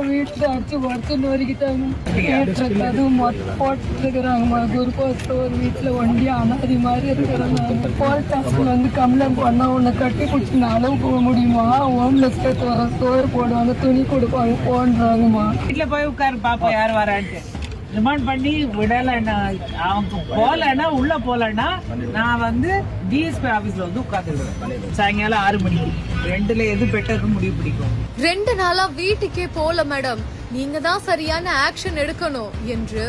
வீட்டுல அடிச்சு உடச்சு நொறுக்கிட்டாங்க. அதுவும் போட்டுருக்குறாங்கம்மா. குருபாஸ்ல ஒரு வீட்டுல ஒண்டியா அனாதி மாதிரி இருக்கிறாங்க. போலீஸ் ஸ்டேஷன் வந்து கம்ப்ளைண்ட் பண்ணா உன்னை கட்டி பிடிச்சி அளவு போக முடியுமா? ஹோம்லெஸ் கேட்டு வர சோறு போடுவாங்க, துணி கொடுப்பாங்க, போன்றாங்கம்மா. வீட்டுல போய் உட்காரு பாப்பா யார் வரான்ட்டு ரிமாண்ட் பண்ணி விடலைன்னா, அவங்க போலன்னா உள்ள போலன்னா நான் வந்து டிஎஸ்பி ஆபீஸ்ல வந்து உட்காந்துருவேன் சாயங்காலம் 6 மணிக்கு. 2ல எது பெட்டர்னு முடிவு பிடிக்கும். 2 நாளா வீட்டுக்கே போல மேடம், நீங்க தான் சரியான ஆக்ஷன் எடுக்கணும் என்று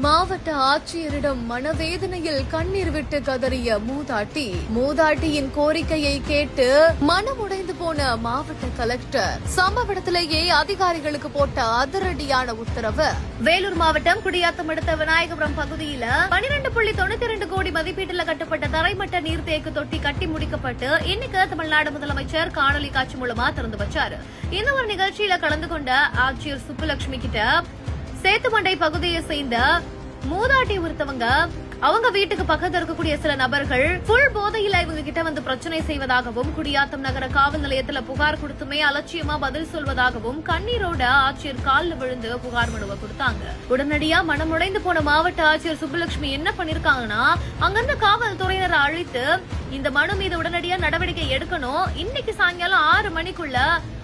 மாவட்ட ஆட்சியரிடம் மனவேதனையில் கண்ணீர் விட்டு கதறிய மூதாட்டியின் கோரிக்கையை கேட்டு மனமுடைந்து போன மாவட்ட கலெக்டர் சம்பவ இடத்திலேயே அதிகாரிகளுக்கு போட்ட அதிரடியான உத்தரவு. வேலூர் மாவட்டம் குடியாத்தம் அடுத்த விநாயகபுரம் பகுதியில 12.92 கோடி மதிப்பீட்டில் கட்டப்பட்ட தரைமட்ட நீர்த்தேக்கு தொட்டி கட்டி முடிக்கப்பட்டு இன்னைக்கு தமிழ்நாடு முதலமைச்சர் காணொலி காட்சி மூலமா திறந்து வச்சாரு. இந்த ஒரு நிகழ்ச்சியில கலந்து கொண்ட ஆட்சியர் சுப்புலட்சுமி கிட்ட சேத்துமண்டை பகுதியை சேர்ந்த மூதாட்டி ஒருத்தவங்க அவங்க வீட்டுக்கு பக்கத்துல இருக்கக்கூடிய சில நபர்கள் புல் போதையில இவங்க கிட்ட வந்து பிரச்சனை செய்வதாகவும் குடியாத்தம் நகர காவல் நிலையத்துல புகார் கொடுத்துமே அலட்சியமா பதில் சொல்வதாகவும் கண்ணீரோட ஆட்சியர் காலில் விழுந்து புகார் மனுவை கொடுத்தாங்க. உடனடியா மனமுடைந்து போன மாவட்ட ஆட்சியர் சுப்புலட்சுமி என்ன பண்ணிருக்காங்கன்னா, அங்கிருந்த காவல்துறையினரை அழைத்து இந்த மனு மீது உடனடியா நடவடிக்கை எடுக்கணும், இன்னைக்கு சாயங்காலம் 6 மணிக்குள்ள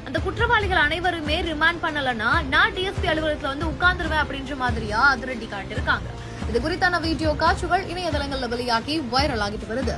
அந்த குற்றவாளிகள் அனைவருமே ரிமாண்ட் பண்ணலன்னா நான் டிஎஸ்பி அலுவலகத்துல வந்து உட்கார்ந்துருவேன் அப்படின்ற மாதிரியா அதிரடி காட்டிருக்காங்க. இது குறித்தான வீடியோ காட்சிகள் இணையதளங்கள்ல வெளியாகி வைரல் ஆகிட்டு வருது.